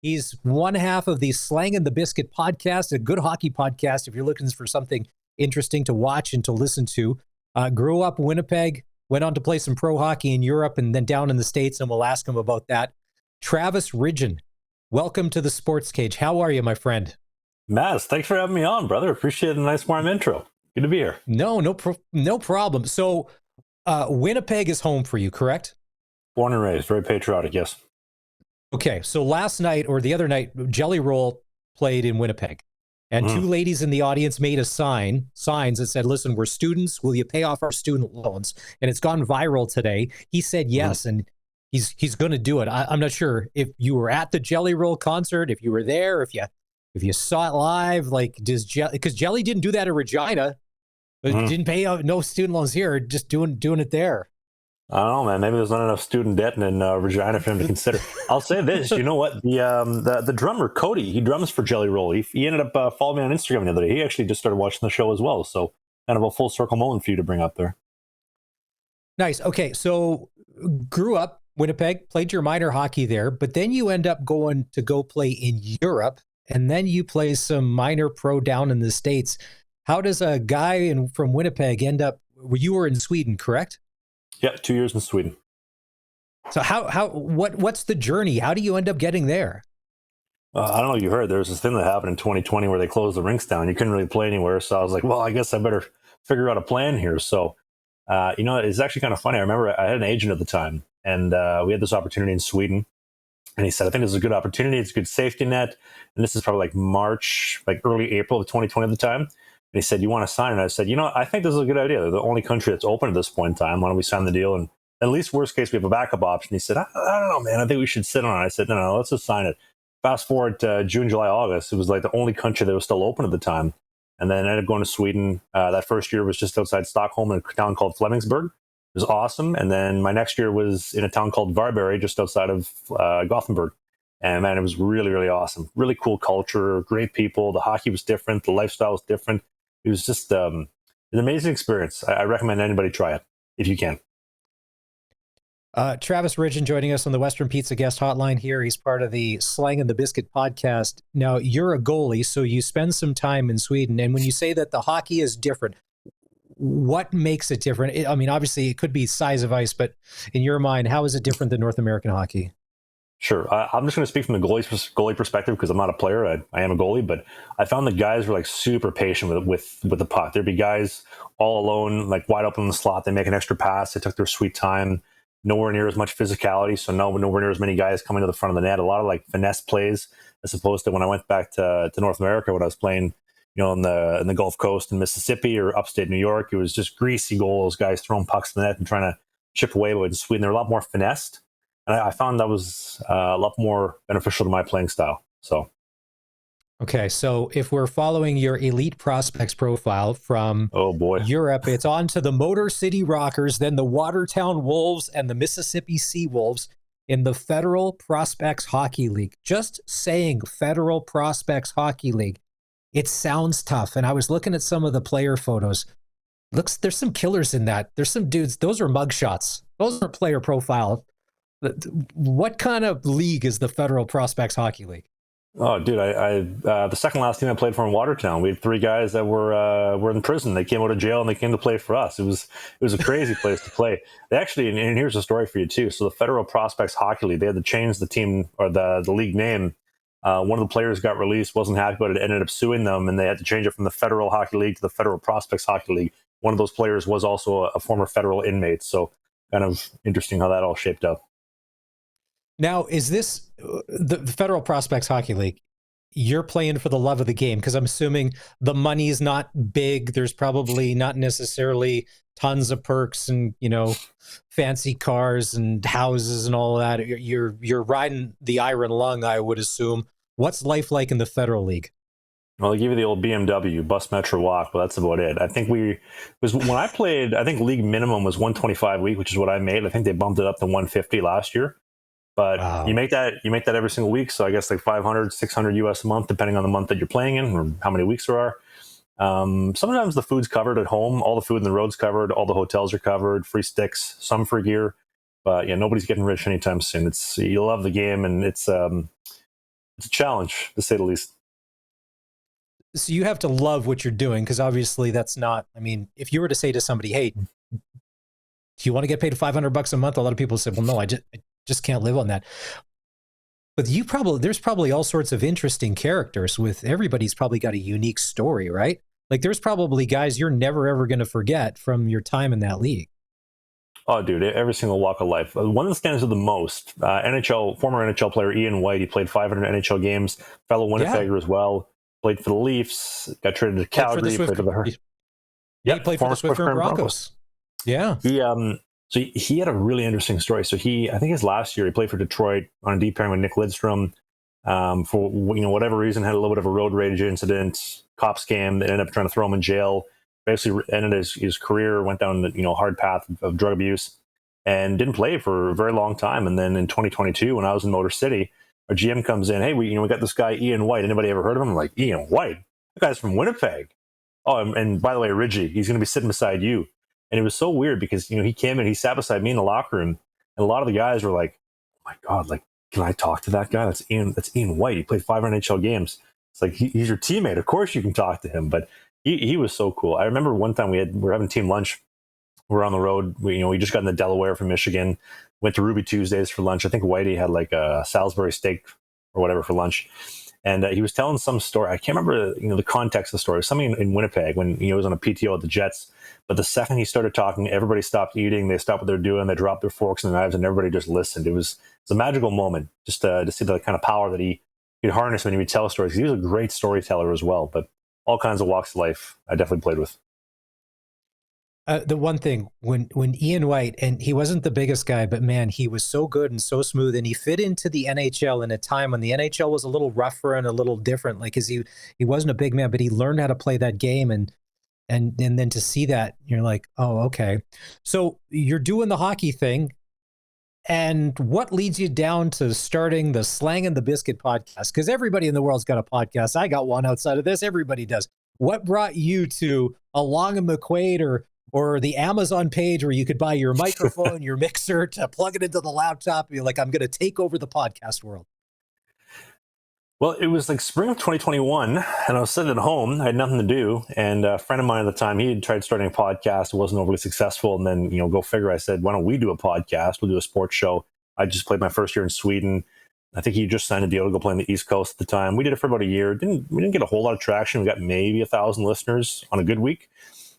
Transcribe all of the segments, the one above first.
He's one half of the Slangin The Bizkit podcast, a good hockey podcast if you're looking for something interesting to watch and to listen to. Grew up in Winnipeg, went on to play some pro hockey in Europe and then down in the States, and we'll ask him about that. Travis Ridgen, welcome to the SportsCage. How are you, my friend? Maz, thanks for having me on, brother. Appreciate the nice warm intro. Good to be here. No problem. So Winnipeg is home for you, correct? Born and raised, very patriotic, yes. Okay, so last night or the other night, Jelly Roll played in Winnipeg. And two ladies in the audience made signs that said, listen, we're students. Will you pay off our student loans? And it's gone viral today. He said yes, and he's going to do it. I'm not sure if you were at the Jelly Roll concert, if you were there, if you saw it live, because Jelly didn't do that in Regina, but didn't pay out no student loans here, just doing it there. I don't know, man. Maybe there's not enough student debt in Regina for him to consider. I'll say this. You know what? The drummer, Cody, he drums for Jelly Roll. He ended up following me on Instagram the other day. He actually just started watching the show as well. So kind of a full circle moment for you to bring up there. Nice. Okay, so grew up Winnipeg, played your minor hockey there, but then you end up going to go play in Europe, and then you play some minor pro down in the States. How does a guy from Winnipeg end up? You were in Sweden, correct? Yeah, 2 years in Sweden. So what's the journey? How do you end up getting there? I don't know if you heard, there was this thing that happened in 2020 where they closed the rinks down. You couldn't really play anywhere. So I was like, well, I guess I better figure out a plan here. So, it's actually kind of funny. I remember I had an agent at the time, and we had this opportunity in Sweden. And he said, I think this is a good opportunity. It's a good safety net. And this is probably like March, like early April of 2020 at the time. And he said, you want to sign? And I said, I think this is a good idea. They're the only country that's open at this point in time. Why don't we sign the deal? And at least worst case, we have a backup option. He said, I don't know, man. I think we should sit on it. I said, no, let's just sign it. Fast forward to June, July, August. It was like the only country that was still open at the time. And then I ended up going to Sweden. That first year was just outside Stockholm in a town called Flemingsberg. It was awesome. And then my next year was in a town called Varberg, just outside of Gothenburg. And man, it was really, really awesome. Really cool culture, great people. The hockey was different. The lifestyle was different. It was just an amazing experience. I recommend anybody try it if you can. Travis Ridgen joining us on the Western Pizza Guest Hotline here. He's part of the Slangin The Bizkit podcast. Now, you're a goalie, so you spend some time in Sweden. And when you say that the hockey is different, what makes it different? I mean, obviously, it could be size of ice, but in your mind, how is it different than North American hockey? Sure. I'm just going to speak from the goalie perspective because I'm not a player. I am a goalie, but I found the guys were like super patient with the puck. There'd be guys all alone, like wide open in the slot. They make an extra pass. They took their sweet time. Nowhere near as much physicality. So nowhere near as many guys coming to the front of the net. A lot of like finesse plays as opposed to when I went back to North America when I was playing, in the Gulf Coast in Mississippi or upstate New York. It was just greasy goals, guys throwing pucks in the net and trying to chip away. But in Sweden, they're a lot more finessed. And I found that was a lot more beneficial to my playing style. So, okay, so if we're following your elite prospects profile from Europe, it's on to the Motor City Rockers, then the Watertown Wolves and the Mississippi Sea Wolves in the Federal Prospects Hockey League. Just saying Federal Prospects Hockey League, it sounds tough. And I was looking at some of the player photos. There's some killers in that. There's some dudes. Those are mugshots. Those are player profile. What kind of league is the Federal Prospects Hockey League? Oh, dude, I the second last team I played for in Watertown, we had 3 guys that were in prison. They came out of jail and they came to play for us. It was a crazy place to play. They actually, and here's a story for you too. So the Federal Prospects Hockey League, they had to change the team or the league name. One of the players got released, wasn't happy about it, ended up suing them, and they had to change it from the Federal Hockey League to the Federal Prospects Hockey League. One of those players was also a former federal inmate. So kind of interesting how that all shaped up. Now, is this the Federal Prospects Hockey League? You're playing for the love of the game because I'm assuming the money's not big. There's probably not necessarily tons of perks and, fancy cars and houses and all that. You're riding the iron lung, I would assume. What's life like in the Federal League? Well, they give you the old BMW, bus, metro, walk, but that's about it. I think when I played, I think league minimum was 125 a week, which is what I made. I think they bumped it up to 150 last year. But wow. you make that every single week. So I guess like 500, 600 US a month, depending on the month that you're playing in or how many weeks there are. Sometimes the food's covered at home. All the food in the road's covered. All the hotels are covered. Free sticks, some free gear. But yeah, nobody's getting rich anytime soon. You love the game, and it's it's a challenge, to say the least. So you have to love what you're doing, because obviously that's not, I mean, if you were to say to somebody, hey, do you want to get paid $500 a month? A lot of people say, well, no, I just can't live on that. But there's probably all sorts of interesting characters with everybody's probably got a unique story, right? Like there's probably guys you're never, ever going to forget from your time in that league. Oh, dude, every single walk of life. One that stands out the most, former NHL player Ian White. He played 500 NHL games, fellow Winnipegger as well. Played for the Leafs, got traded to Calgary. He played for the Swift Current Broncos. Yeah. So he had a really interesting story. So I think his last year, he played for Detroit on a deep pairing with Nick Lidstrom. For whatever reason, had a little bit of a road rage incident, cop scam that ended up trying to throw him in jail. Basically ended his career, went down the hard path of drug abuse, and didn't play for a very long time. And then in 2022, when I was in Motor City, our GM comes in, hey, we got this guy Ian White. Anybody ever heard of him? I'm like, Ian White? That guy's from Winnipeg. Oh, and by the way, Ridgen, he's going to be sitting beside you. And it was so weird because he came in, he sat beside me in the locker room, and a lot of the guys were like, oh my God, like, can I talk to that guy? That's Ian White. He played 500 NHL games. It's like, he's your teammate. Of course you can talk to him. But he was so cool. I remember one time we were having team lunch. We were on the road. We just got into Delaware from Michigan. Went to Ruby Tuesdays for lunch. I think Whitey had like a Salisbury steak or whatever for lunch. And he was telling some story. I can't remember the context of the story. Something in Winnipeg when he was on a PTO at the Jets. But the second he started talking, everybody stopped eating. They stopped what they're doing. They dropped their forks and knives, and everybody just listened. It was a magical moment just to see the kind of power that he could harness when he would tell stories. He was a great storyteller as well. But all kinds of walks of life I definitely played with. The one thing, when Ian White, and he wasn't the biggest guy, but man, he was so good and so smooth, and he fit into the NHL in a time when the NHL was a little rougher and a little different. Like, he wasn't a big man, but he learned how to play that game, and then to see that, you're like, oh, okay. So you're doing the hockey thing, and what leads you down to starting the Slangin The Bizkit podcast? Because everybody in the world's got a podcast. I got one outside of this. Everybody does. What brought you to Along and McQuaid or the Amazon page where you could buy your microphone, your mixer, to plug it into the laptop? You're like, I'm going to take over the podcast world. Well, it was like spring of 2021, and I was sitting at home. I had nothing to do, and a friend of mine at the time, he had tried starting a podcast. It wasn't overly successful, and then, go figure, I said, why don't we do a podcast? We'll do a sports show. I just played my first year in Sweden. I think he just signed a deal to go play on the East Coast at the time. We did it for about a year. We didn't get a whole lot of traction. We got maybe 1,000 listeners on a good week,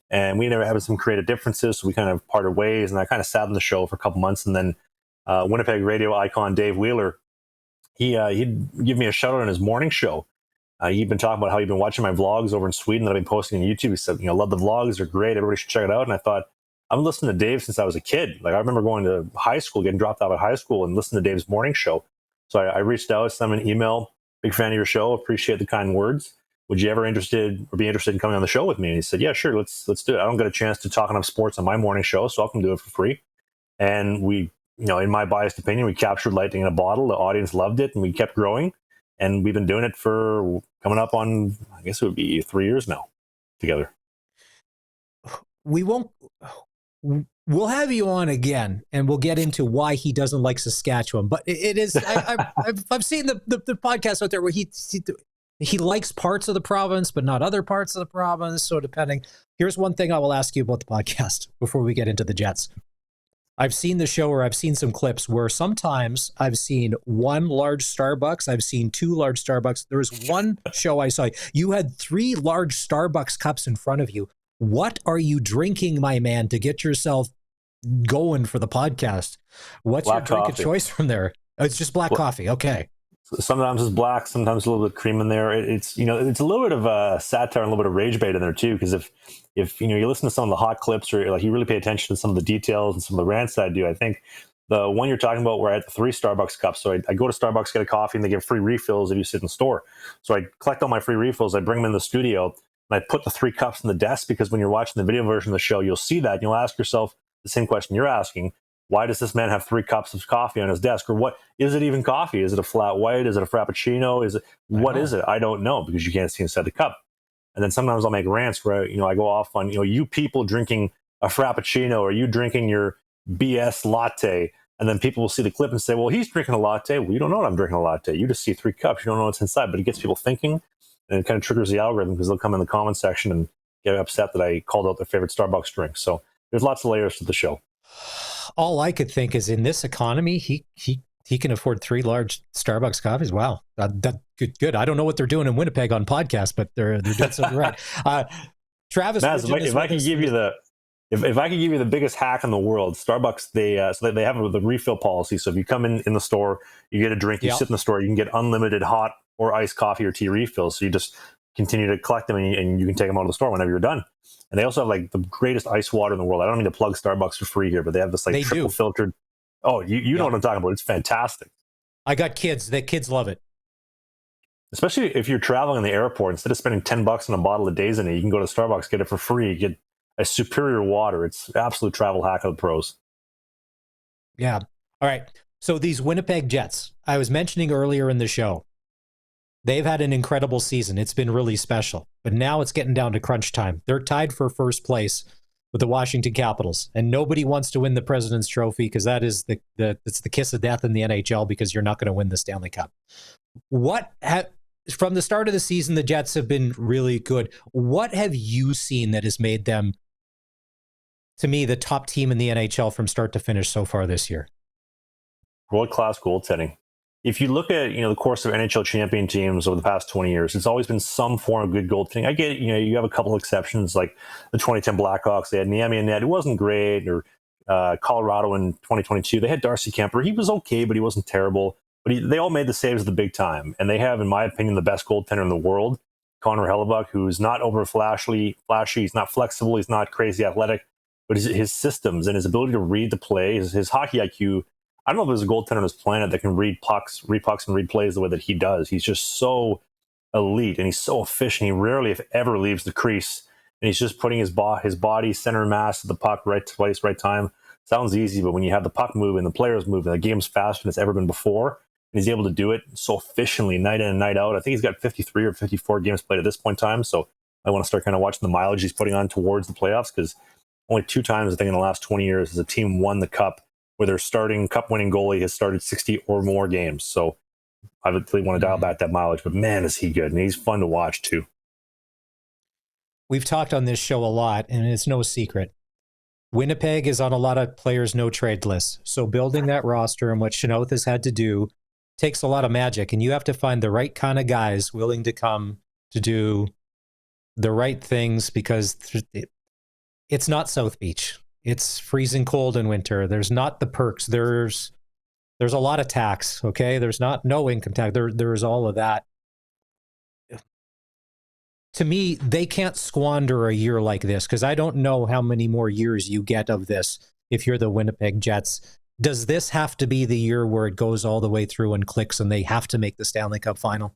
and we ended up having some creative differences, so we kind of parted ways, and I kind of sat on the show for a couple months, and then Winnipeg radio icon Dave Wheeler, he'd give me a shout out on his morning show. He'd been talking about how he'd been watching my vlogs over in Sweden that I've been posting on YouTube. He said, love the vlogs. They're great. Everybody should check it out. And I thought, I've been listening to Dave since I was a kid. Like, I remember going to high school, getting dropped out of high school and listening to Dave's morning show. So I reached out, sent him an email. Big fan of your show. Appreciate the kind words. Would you ever be interested in coming on the show with me? And he said, yeah, sure. Let's do it. I don't get a chance to talk enough sports on my morning show, so I'll come do it for free. And we, in my biased opinion, we captured lightning in a bottle. The audience loved it, and we kept growing. And we've been doing it for coming up on, I guess it would be 3 years now together. We'll have you on again, and we'll get into why he doesn't like Saskatchewan. But it is, I've seen the podcast out there where he likes parts of the province, but not other parts of the province. So depending, here's one thing I will ask you about the podcast before we get into the Jets. I've seen the show, or I've seen some clips where sometimes I've seen one large Starbucks. I've seen two large Starbucks. There was one show I saw. You had 3 large Starbucks cups in front of you. What are you drinking, my man, to get yourself going for the podcast? What's your drink of choice from there? Oh, it's just black coffee. Okay. Sometimes it's black, sometimes a little bit of cream in there. It's it's a little bit of satire and a little bit of rage bait in there too. Because if you listen to some of the hot clips, or like you really pay attention to some of the details and some of the rants that I do, I think the one you're talking about where I had the 3 Starbucks cups. So I go to Starbucks, get a coffee, and they give free refills if you sit in the store. So I collect all my free refills, I bring them in the studio, and I put the 3 cups on the desk, because when you're watching the video version of the show, you'll see that, and you'll ask yourself the same question you're asking. Why does this man have 3 cups of coffee on his desk? Or what is it even coffee? Is it a flat white? Is it a Frappuccino? What is it? I don't know, because you can't see inside the cup. And then sometimes I'll make rants where, I go off on, you people drinking a Frappuccino, or you drinking your BS latte. And then people will see the clip and say, well, he's drinking a latte. Well, you don't know I'm drinking a latte. You just see 3 cups. You don't know what's inside. But it gets people thinking, and it kind of triggers the algorithm because they'll come in the comment section and get upset that I called out their favorite Starbucks drink. So there's lots of layers to the show. All I could think is in this economy, he can afford 3 large Starbucks coffees. Wow, that good. I don't know what they're doing in Winnipeg on podcasts, but they're doing something right. Travis, Maz, if I can give you the biggest hack in the world, Starbucks they have the refill policy. So if you come in the store, you get a drink, you sit in the store, you can get unlimited hot or iced coffee or tea refills. So you just continue to collect them and you can take them out of the store whenever you're done. And they also have like the greatest ice water in the world. I don't mean to plug Starbucks for free here, but they have this like triple filtered. Oh, you know what I'm talking about. It's fantastic. I got kids. The kids love it. Especially if you're traveling in the airport, instead of spending $10 on a bottle of Days in it, you can go to Starbucks, get it for free, get a superior water. It's absolute travel hack of the pros. Yeah. All right. So these Winnipeg Jets, I was mentioning earlier in the show, they've had an incredible season. It's been really special. But now it's getting down to crunch time. They're tied for first place with the Washington Capitals, and nobody wants to win the President's Trophy because that is it's the kiss of death in the NHL because you're not going to win the Stanley Cup. From the start of the season, the Jets have been really good. What have you seen that has made them, to me, the top team in the NHL from start to finish so far this year? World-class goaltending. If you look at the course of NHL champion teams over the past 20 years, it's always been some form of good goaltending. I get you have a couple of exceptions like the 2010 Blackhawks. They had Niemi and Ned, who wasn't great, or Colorado in 2022. They had Darcy Kemper. He was okay, but he wasn't terrible. But they all made the saves at the big time, and they have, in my opinion, the best goaltender in the world, Connor Hellebuck, who's not over flashy. He's not flexible. He's not crazy athletic, but his systems and his ability to read the play, his hockey IQ. I don't know if there's a goaltender on this planet that can read pucks and read plays the way that he does. He's just so elite and he's so efficient. He rarely, if ever, leaves the crease. And he's just putting his body center mass at the puck, right place, right time. Sounds easy, but when you have the puck moving, the players moving, the game's faster than it's ever been before, and he's able to do it so efficiently night in and night out. I think he's got 53 or 54 games played at this point in time. So I want to start kind of watching the mileage he's putting on towards the playoffs, because only 2 times, I think, in the last 20 years has a team won the cup where their starting cup-winning goalie has started 60 or more games. So I would really want to dial back that mileage, but man, is he good. And he's fun to watch too. We've talked on this show a lot, and it's no secret. Winnipeg is on a lot of players' no-trade lists. So building that roster and what Chynoweth has had to do takes a lot of magic, and you have to find the right kind of guys willing to come to do the right things, because it's not South Beach. It's freezing cold in winter. There's not the perks. There's a lot of tax, okay? There's no income tax. There's all of that. To me, they can't squander a year like this, because I don't know how many more years you get of this if you're the Winnipeg Jets. Does this have to be the year where it goes all the way through and clicks and they have to make the Stanley Cup final?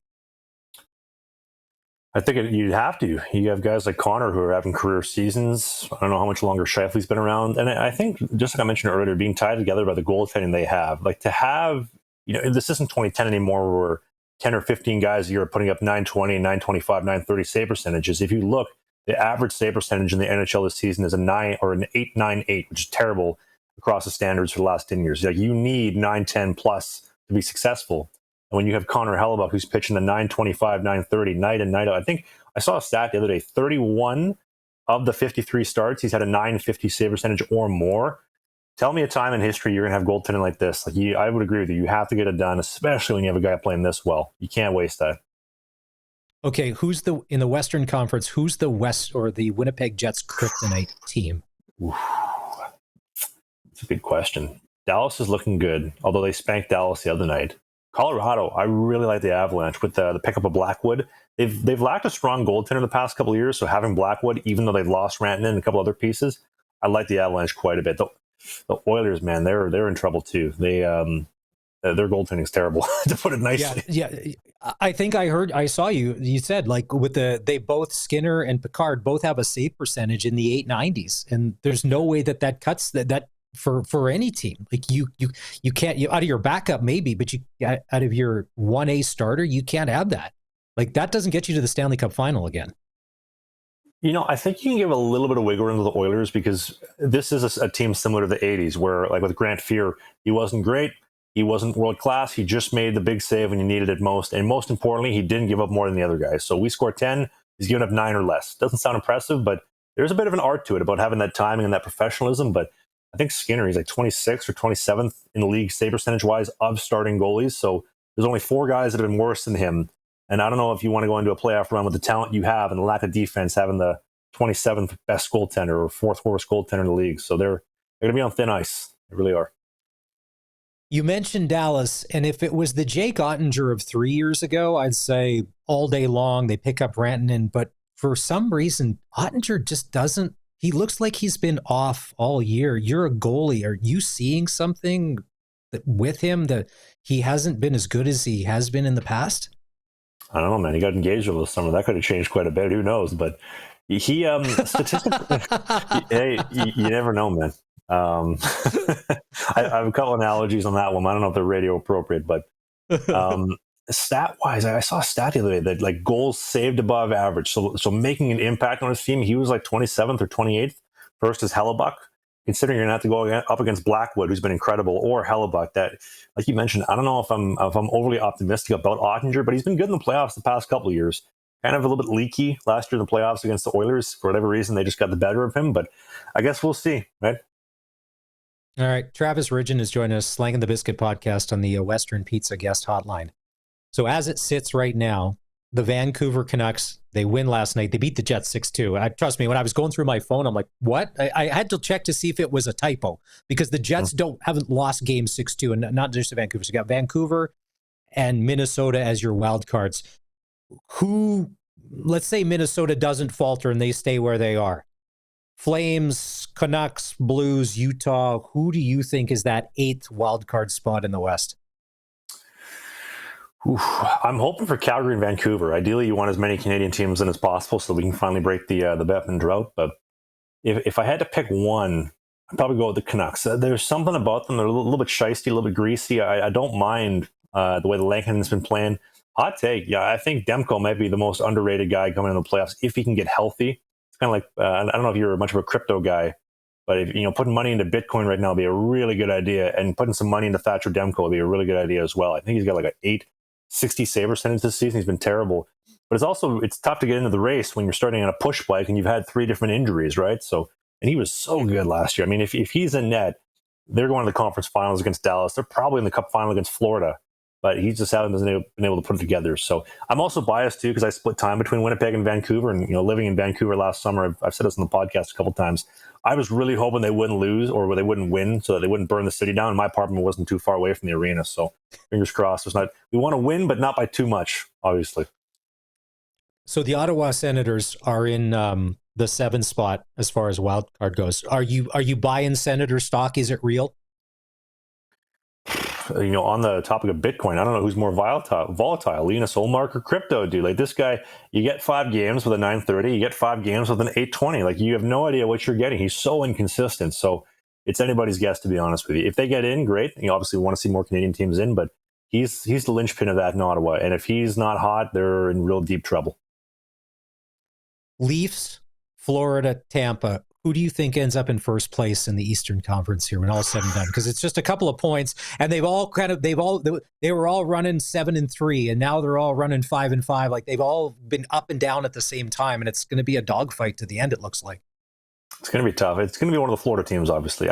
I think you'd have to. You have guys like Connor who are having career seasons. I don't know how much longer Scheifele's been around. And I think, just like I mentioned earlier, being tied together by the goaltending they have, like to have, this isn't 2010 anymore where 10 or 15 guys a year are putting up 920, 925, 930 save percentages. If you look, the average save percentage in the NHL this season is an 898, which is terrible across the standards for the last 10 years. Like, you need 910 plus to be successful. And when you have Connor Hellebuck, who's pitching the 925, 930 night in, night out, I think I saw a stat the other day, 31 of the 53 starts, he's had a 950 save percentage or more. Tell me a time in history you're going to have goaltending like this. I would agree with you. You have to get it done, especially when you have a guy playing this well. You can't waste that. Okay, in the Western Conference, who's the Winnipeg Jets kryptonite team? Oof. That's a good question. Dallas is looking good, although they spanked Dallas the other night. Colorado, I really like the Avalanche with the pickup of Blackwood. They've lacked a strong goaltender the past couple of years, so having Blackwood, even though they've lost Rantanen and a couple other pieces, I like the Avalanche quite a bit. The Oilers, man, they're in trouble too. Their goaltending is terrible, to put it nicely. Yeah. I think I saw you said, like, they both, Skinner and Picard, both have a save percentage in the 890s, and there's no way that cuts that for any team. Like, you can't, out of your backup maybe, but out of your 1A starter, you can't have that. Like, that doesn't get you to the Stanley Cup final again. I think you can give a little bit of wiggle room to the Oilers because this is a team similar to the 80s where, like with Grant Fuhr, he wasn't great. He wasn't world class. He just made the big save when you needed it most. And most importantly, he didn't give up more than the other guys. So we scored 10. He's given up 9 or less. Doesn't sound impressive, but there's a bit of an art to it about having that timing and that professionalism. But I think Skinner, he's like 26th or 27th in the league save percentage wise of starting goalies. So there's only 4 guys that have been worse than him. And I don't know if you want to go into a playoff run with the talent you have and the lack of defense, having the 27th best goaltender or 4th worst goaltender in the league. So they're going to be on thin ice. They really are. You mentioned Dallas, and if it was the Jake Ottinger of 3 years ago, I'd say all day long they pick up Rantanen. But for some reason, Ottinger just doesn't. He looks like he's been off all year. You're a goalie. Are you seeing something with him that he hasn't been as good as he has been in the past? I don't know, man. He got engaged over the summer. That could have changed quite a bit. Who knows? But he statistically, hey, you never know, man. I have a couple analogies on that one. I don't know if they're radio appropriate, but stat wise, I saw a stat the other day that like goals saved above average. So making an impact on his team, he was like 27th or 28th versus Hellebuck. Considering you're going to have to go up against Blackwood, who's been incredible, or Hellebuck, that, like you mentioned, I don't know if I'm overly optimistic about Ottinger, but he's been good in the playoffs the past couple of years. Kind of a little bit leaky last year in the playoffs against the Oilers. For whatever reason, they just got the better of him, but I guess we'll see, right? All right. Travis Ridgen is joining us, Slangin The Bizkit podcast on the Western Pizza guest hotline. So as it sits right now, the Vancouver Canucks, they win last night. They beat the Jets 6-2. Trust me, when I was going through my phone, I'm like, what? I had to check to see if it was a typo because the Jets haven't lost game 6-2, and not just the Vancouver. So you got Vancouver and Minnesota as your wild cards. Let's say Minnesota doesn't falter and they stay where they are. Flames, Canucks, Blues, Utah. Who do you think is that 8th wild card spot in the West? I'm hoping for Calgary and Vancouver. Ideally, you want as many Canadian teams in as possible so we can finally break the Bettman drought. But if I had to pick one, I'd probably go with the Canucks. There's something about them. They're a little bit shisty, a little bit greasy. I don't mind the way the Lankinen's been playing. Hot take. Yeah, I think Demko might be the most underrated guy coming in the playoffs if he can get healthy. It's kind of like, I don't know if you're much of a crypto guy, but if, putting money into Bitcoin right now would be a really good idea. And putting some money into Thatcher Demko would be a really good idea as well. I think he's got like an 860 save percentage this season. He's been terrible. But it's tough to get into the race when you're starting on a push bike and you've had 3 different injuries, right? So, and he was so good last year. I mean, if he's in net, they're going to the conference finals against Dallas. They're probably in the cup final against Florida, but he just hasn't been able to put it together. So I'm also biased too because I split time between Winnipeg and Vancouver, and living in Vancouver last summer, I've said this on the podcast a couple times. I was really hoping they wouldn't lose or they wouldn't win, so that they wouldn't burn the city down. My apartment wasn't too far away from the arena, so fingers crossed. We want to win, but not by too much, obviously. So the Ottawa Senators are in the 7th spot as far as wild card goes. Are you buying Senator stock? Is it real? On the topic of Bitcoin, I don't know who's more volatile, Linus Olmark or crypto, dude. Like this guy, you get 5 games with a 930, you get 5 games with an 820. Like you have no idea what you're getting. He's so inconsistent. So it's anybody's guess, to be honest with you. If they get in, great. Obviously we want to see more Canadian teams in, but he's the linchpin of that in Ottawa. And if he's not hot, they're in real deep trouble. Leafs, Florida, Tampa. Who do you think ends up in first place in the Eastern Conference here when all is said and done? Because it's just a couple of points, and they were all running 7-3, and now they're all running 5-5. Like they've all been up and down at the same time, and it's going to be a dogfight to the end. It looks like it's going to be tough. It's going to be one of the Florida teams, obviously.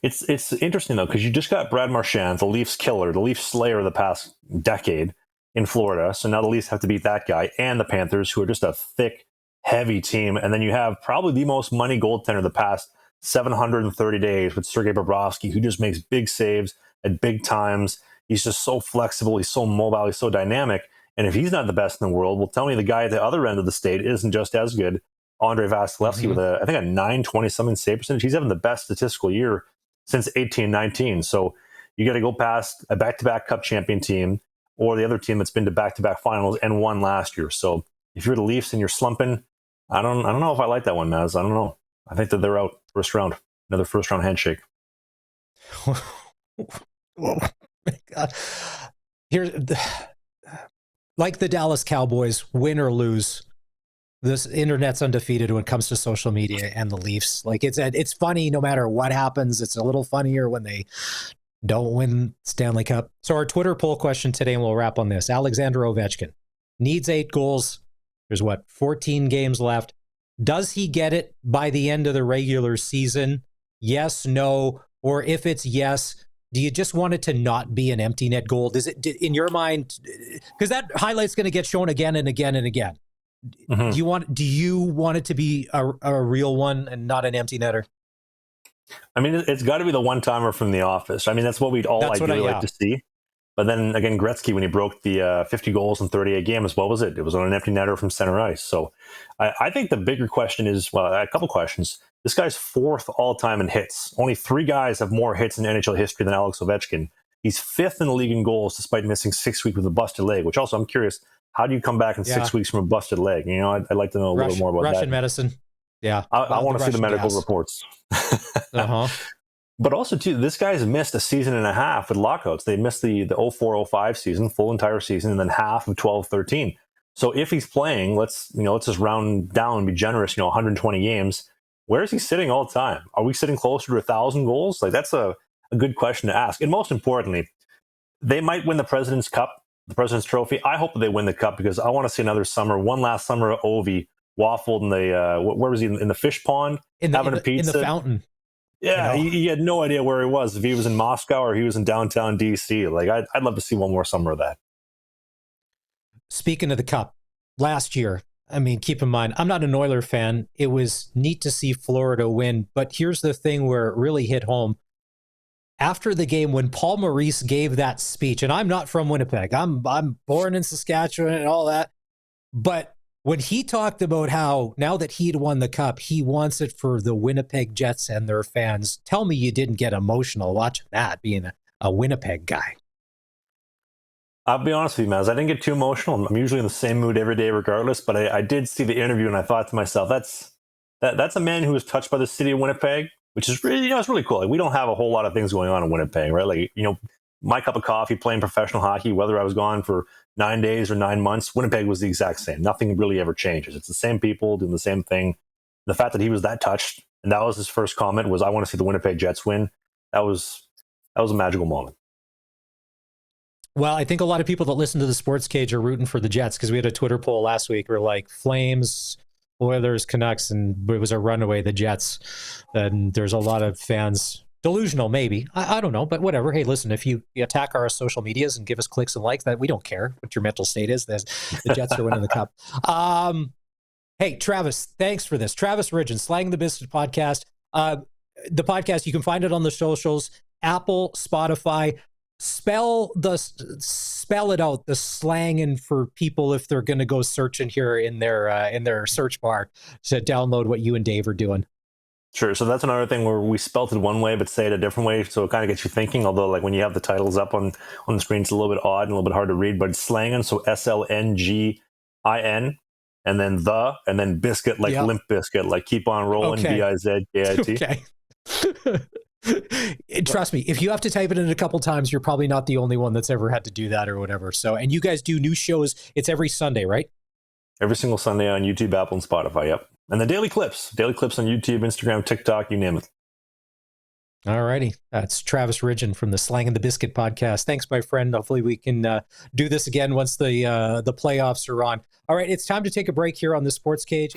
It's interesting though because you just got Brad Marchand, the Leafs killer, the Leafs slayer of the past decade in Florida. So now the Leafs have to beat that guy and the Panthers, who are just a thick, heavy team. And then you have probably the most money goaltender the past 730 days with Sergei Bobrovsky, who just makes big saves at big times. He's just so flexible. He's so mobile. He's so dynamic. And if he's not the best in the world, well, tell me the guy at the other end of the state isn't just as good. Andrei Vasilevsky with I think a 920-something save percentage. He's having the best statistical year since 18-19. So you got to go past a back-to-back Cup champion team or the other team that's been to back-to-back finals and won last year. So if you're the Leafs and you're slumping, I don't know if I like that one, Maz. I don't know. I think that they're out first round. Another first round handshake. Oh my God. Like the Dallas Cowboys, win or lose, This internet's undefeated when it comes to social media and the Leafs. Like it's funny no matter what happens. It's a little funnier when they don't win Stanley Cup. So our Twitter poll question today, and we'll wrap on this. Alexander Ovechkin needs 8 goals. There's 14 games left. Does he get it by the end of the regular season? Yes, no, or if it's yes, do you just want it to not be an empty net goal? Does it, in your mind, because that highlight's going to get shown again and again and again. Mm-hmm. Do you want it to be a real one and not an empty netter? I mean, it's got to be the one-timer from The Office. I mean, that's what we'd all ideally like to see. But then again, Gretzky, when he broke the 50 goals in 38 games, what was it? It was on an empty netter from center ice. So I think the bigger question is, well, a couple questions. This guy's 4th all-time in hits. Only 3 guys have more hits in NHL history than Alex Ovechkin. He's 5th in the league in goals despite missing 6 weeks with a busted leg, which also I'm curious, how do you come back in 6 weeks from a busted leg? You know, I'd like to know a little more about that. Russian medicine. Yeah. I want to see the medical reports. Uh-huh. But also, too, this guy's missed a season and a half with lockouts. They missed the 04-05 season, full entire season, and then half of 12-13. So if he's playing, let's just round down and be generous, 120 games. Where is he sitting all the time? Are we sitting closer to 1,000 goals? Like, that's a good question to ask. And most importantly, they might win the President's Cup, the President's Trophy. I hope that they win the Cup because I want to see another summer, one last summer of Ovi waffled in the, where was he, in the fish pond? Having a pizza. In the fountain. Yeah, he had no idea where he was, if he was in Moscow or he was in downtown D.C. Like, I'd love to see one more summer of that. Speaking of the Cup, last year, I mean, keep in mind, I'm not an Oiler fan. It was neat to see Florida win, but here's the thing where it really hit home. After the game, when Paul Maurice gave that speech, and I'm not from Winnipeg, I'm born in Saskatchewan and all that, but when he talked about how now that he'd won the Cup, he wants it for the Winnipeg Jets and their fans. Tell me you didn't get emotional watching that, being a Winnipeg guy. I'll be honest with you, Maz. I didn't get too emotional. I'm usually in the same mood every day regardless, but I did see the interview and I thought to myself, that's a man who was touched by the city of Winnipeg, which is really, it's really cool. Like, we don't have a whole lot of things going on in Winnipeg, right? Like, my cup of coffee playing professional hockey, whether I was gone for 9 days or 9 months, Winnipeg was the exact same. Nothing really ever changes. It's the same people doing the same thing. The fact that he was that touched, and that was his first comment, was, I want to see the Winnipeg Jets win. That was a magical moment. Well, I think a lot of people that listen to the Sports Cage are rooting for the Jets because we had a Twitter poll last week. We're like, Flames, Oilers, Canucks, and it was a runaway, the Jets. And there's a lot of fans... delusional, maybe. I don't know, but whatever. Hey, listen, if you attack our social medias and give us clicks and likes, that we don't care what your mental state is. The Jets are winning the Cup. Hey, Travis, thanks for this. Travis Ridgen, Slangin The Bizkit podcast. The podcast, you can find it on the socials, Apple, Spotify. Spell it out, the slangin' for people if they're going to go searching here in their search bar to download what you and Dave are doing. Sure. So that's another thing where we spelt it one way, but say it a different way. So it kind of gets you thinking, although like when you have the titles up on the screen, it's a little bit odd and a little bit hard to read, but it's Slangin. So Slngin, and then Biscuit, like Limp Biscuit, like keep on rolling, okay. Bizkit. Okay. Trust me, if you have to type it in a couple times, you're probably not the only one that's ever had to do that or whatever. So, and you guys do new shows. It's every Sunday, right? Every single Sunday on YouTube, Apple, and Spotify. Yep. And the daily clips on YouTube, Instagram, TikTok, you name it. All righty. That's Travis Ridgen from the Slangin The Bizkit podcast. Thanks, my friend. Hopefully we can do this again once the playoffs are on. All right, it's time to take a break here on the Sports Cage.